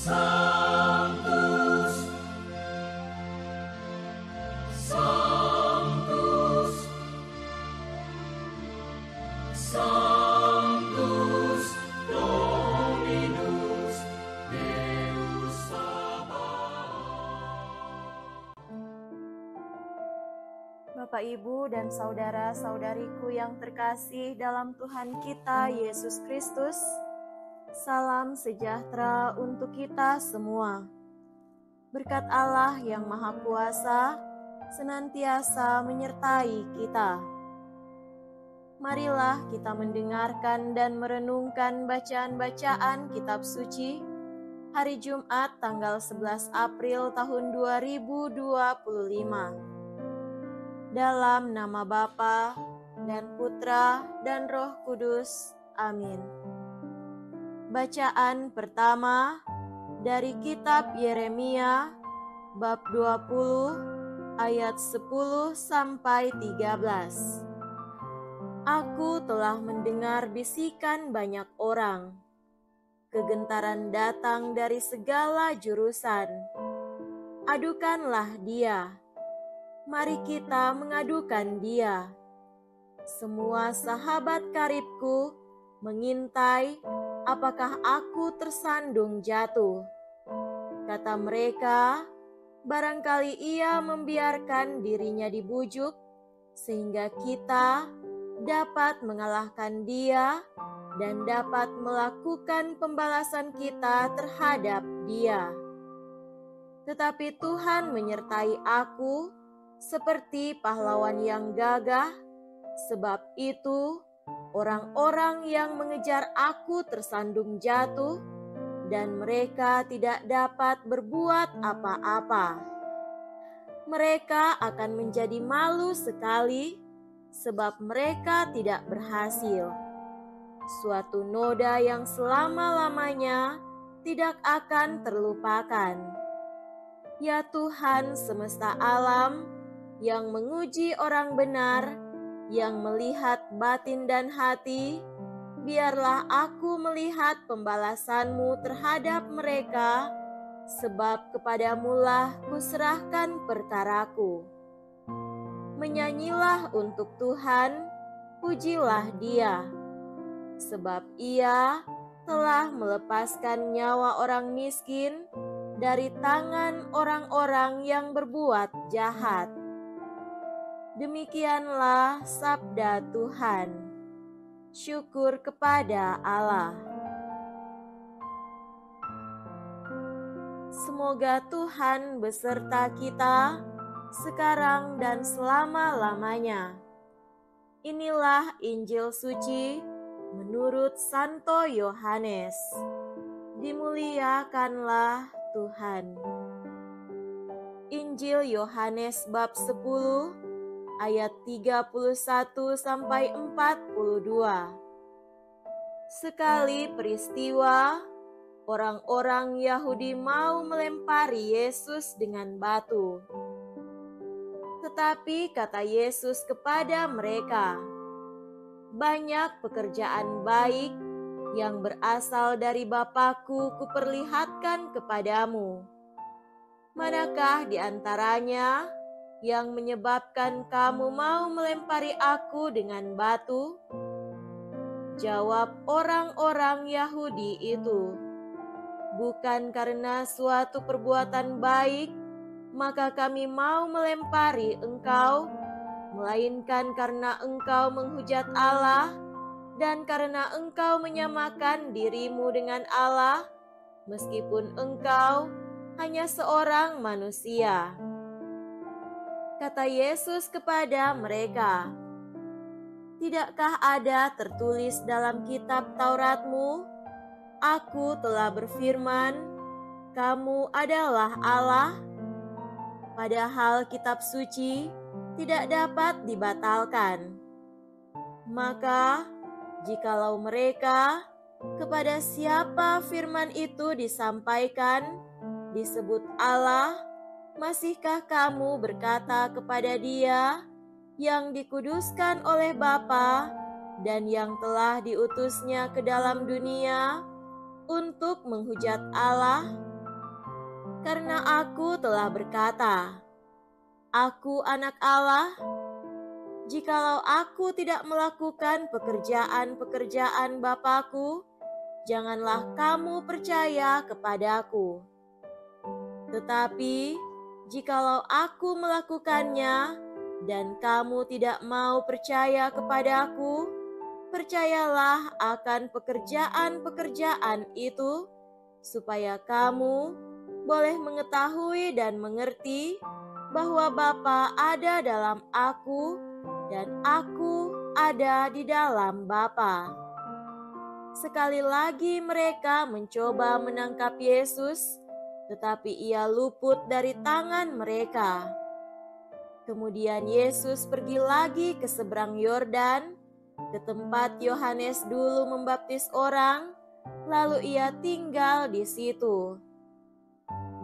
Sanctus, Sanctus, Sanctus Dominus Deus Sabaoth. Bapak, Ibu, dan saudara-saudariku yang terkasih dalam Tuhan kita Yesus Kristus, salam sejahtera untuk kita semua. Berkat Allah yang Maha Kuasa senantiasa menyertai kita. Marilah kita mendengarkan dan merenungkan bacaan-bacaan kitab suci hari Jumat tanggal 11 April tahun 2025. Dalam nama Bapa dan Putra dan Roh Kudus. Amin. Bacaan pertama dari kitab Yeremia bab 20 ayat 10 sampai 13. Aku telah mendengar bisikan banyak orang. Kegentaran datang dari segala jurusan. Adukanlah dia. Mari kita mengadukan dia. Semua sahabat karibku mengintai apakah aku tersandung jatuh. Kata mereka, barangkali ia membiarkan dirinya dibujuk sehingga kita dapat mengalahkan dia dan dapat melakukan pembalasan kita terhadap dia. Tetapi Tuhan menyertai aku seperti pahlawan yang gagah, sebab itu orang-orang yang mengejar aku tersandung jatuh dan mereka tidak dapat berbuat apa-apa. Mereka akan menjadi malu sekali sebab mereka tidak berhasil. Suatu noda yang selama-lamanya tidak akan terlupakan. Ya Tuhan semesta alam, yang menguji orang benar, yang melihat batin dan hati, biarlah aku melihat pembalasan-Mu terhadap mereka, sebab kepadamu-lah kuserahkan perkaraku. Menyanyilah untuk Tuhan, pujilah Dia, sebab Ia telah melepaskan nyawa orang miskin dari tangan orang-orang yang berbuat jahat. Demikianlah sabda Tuhan. Syukur kepada Allah. Semoga Tuhan beserta kita sekarang dan selama-lamanya. Inilah Injil suci menurut Santo Yohanes. Dimuliakanlah Tuhan. Injil Yohanes bab 10 ayat 31 sampai 42. Sekali peristiwa, orang-orang Yahudi mau melempari Yesus dengan batu. Tetapi kata Yesus kepada mereka, banyak pekerjaan baik yang berasal dari Bapa-Ku kuperlihatkan kepadamu. Manakah di antaranya yang menyebabkan kamu mau melempari aku dengan batu? Jawab orang-orang Yahudi itu, bukan karena suatu perbuatan baik, maka kami mau melempari engkau, melainkan karena engkau menghujat Allah, dan karena engkau menyamakan dirimu dengan Allah, meskipun engkau hanya seorang manusia. Kata Yesus kepada mereka, tidakkah ada tertulis dalam kitab Tauratmu, Aku telah berfirman, kamu adalah Allah? Padahal kitab suci tidak dapat dibatalkan. Maka, jikalau mereka kepada siapa firman itu disampaikan, disebut Allah, masihkah kamu berkata kepada Dia yang dikuduskan oleh Bapa dan yang telah diutusnya ke dalam dunia untuk menghujat Allah? Karena aku telah berkata, aku anak Allah, jikalau aku tidak melakukan pekerjaan-pekerjaan Bapa-Ku, janganlah kamu percaya kepadaku. Tetapi, jikalau aku melakukannya, dan kamu tidak mau percaya kepadaku, percayalah akan pekerjaan-pekerjaan itu, supaya kamu boleh mengetahui dan mengerti bahwa Bapa ada dalam aku dan aku ada di dalam Bapa. Sekali lagi mereka mencoba menangkap Yesus, tetapi ia luput dari tangan mereka. Kemudian Yesus pergi lagi ke seberang Yordan, ke tempat Yohanes dulu membaptis orang, lalu ia tinggal di situ.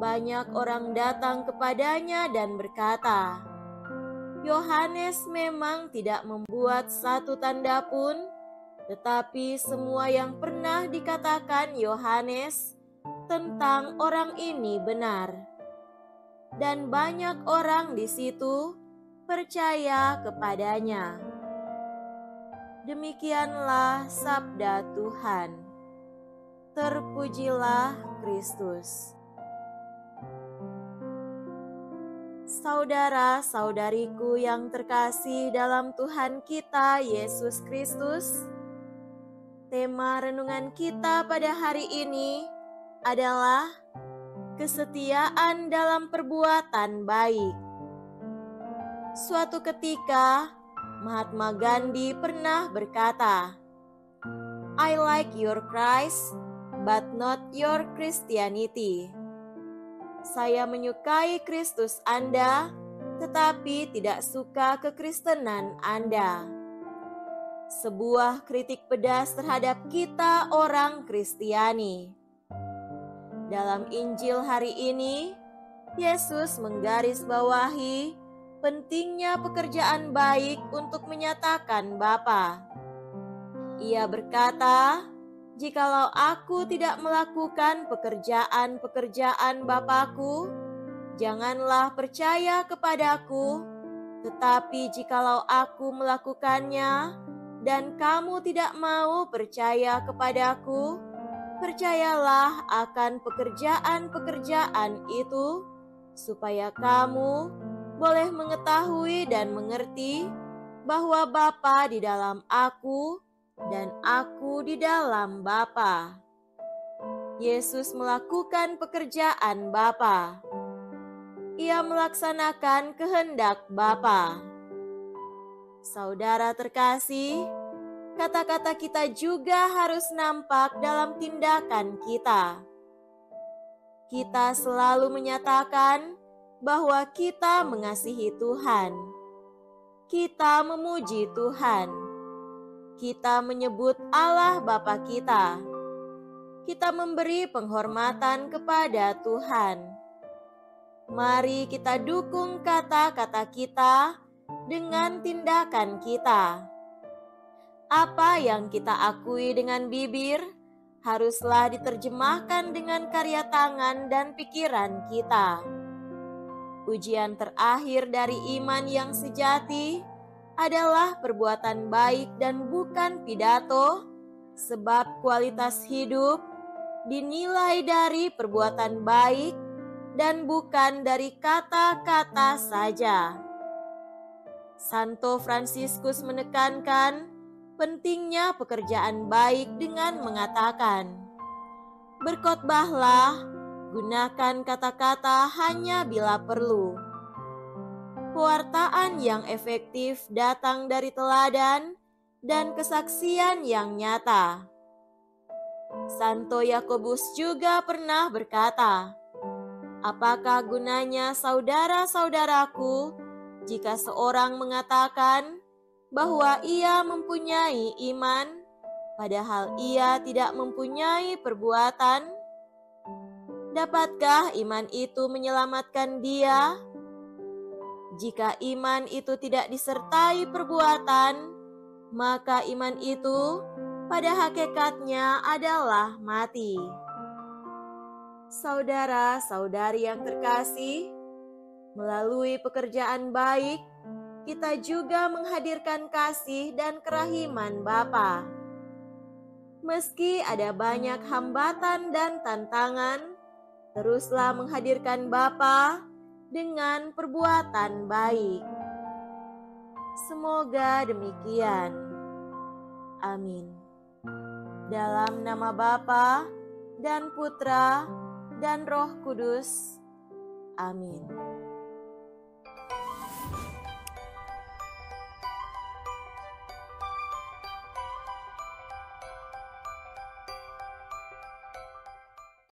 Banyak orang datang kepadanya dan berkata, Yohanes memang tidak membuat satu tanda pun, tetapi semua yang pernah dikatakan Yohanes tentang orang ini benar. Dan banyak orang di situ percaya kepadanya. Demikianlah sabda Tuhan. Terpujilah Kristus. Saudara-saudariku yang terkasih dalam Tuhan kita Yesus Kristus, tema renungan kita pada hari ini adalah kesetiaan dalam perbuatan baik. Suatu ketika, Mahatma Gandhi pernah berkata, I like your Christ, but not your Christianity. Saya menyukai Kristus Anda, tetapi tidak suka kekristenan Anda. Sebuah kritik pedas terhadap kita orang Kristiani. Dalam Injil hari ini, Yesus menggarisbawahi pentingnya pekerjaan baik untuk menyatakan Bapa. Ia berkata, jikalau aku tidak melakukan pekerjaan-pekerjaan Bapa-Ku, janganlah percaya kepadaku, tetapi jikalau aku melakukannya, dan kamu tidak mau percaya kepadaku, percayalah akan pekerjaan-pekerjaan itu, supaya kamu boleh mengetahui dan mengerti bahwa Bapa di dalam aku, dan aku di dalam Bapa. Yesus melakukan pekerjaan Bapa. Ia melaksanakan kehendak Bapa. Saudara terkasih, kata-kata kita juga harus nampak dalam tindakan kita. Kita selalu menyatakan bahwa kita mengasihi Tuhan. Kita memuji Tuhan. Kita menyebut Allah Bapa kita. Kita memberi penghormatan kepada Tuhan. Mari kita dukung kata-kata kita dengan tindakan kita. Apa yang kita akui dengan bibir haruslah diterjemahkan dengan karya tangan dan pikiran kita. Ujian terakhir dari iman yang sejati adalah perbuatan baik dan bukan pidato, sebab kualitas hidup dinilai dari perbuatan baik dan bukan dari kata-kata saja. Santo Fransiskus menekankan pentingnya pekerjaan baik dengan mengatakan, berkhotbahlah, gunakan kata-kata hanya bila perlu. Pewartaan yang efektif datang dari teladan dan kesaksian yang nyata. Santo Yakobus juga pernah berkata, apakah gunanya saudara-saudaraku jika seorang mengatakan bahwa ia mempunyai iman, padahal ia tidak mempunyai perbuatan? Dapatkah iman itu menyelamatkan dia? Jika iman itu tidak disertai perbuatan, maka iman itu pada hakikatnya adalah mati. Saudara-saudari yang terkasih, melalui pekerjaan baik, kita juga menghadirkan kasih dan kerahiman Bapa. Meski ada banyak hambatan dan tantangan, teruslah menghadirkan Bapa dengan perbuatan baik. Semoga demikian. Amin. Dalam nama Bapa dan Putra dan Roh Kudus. Amin.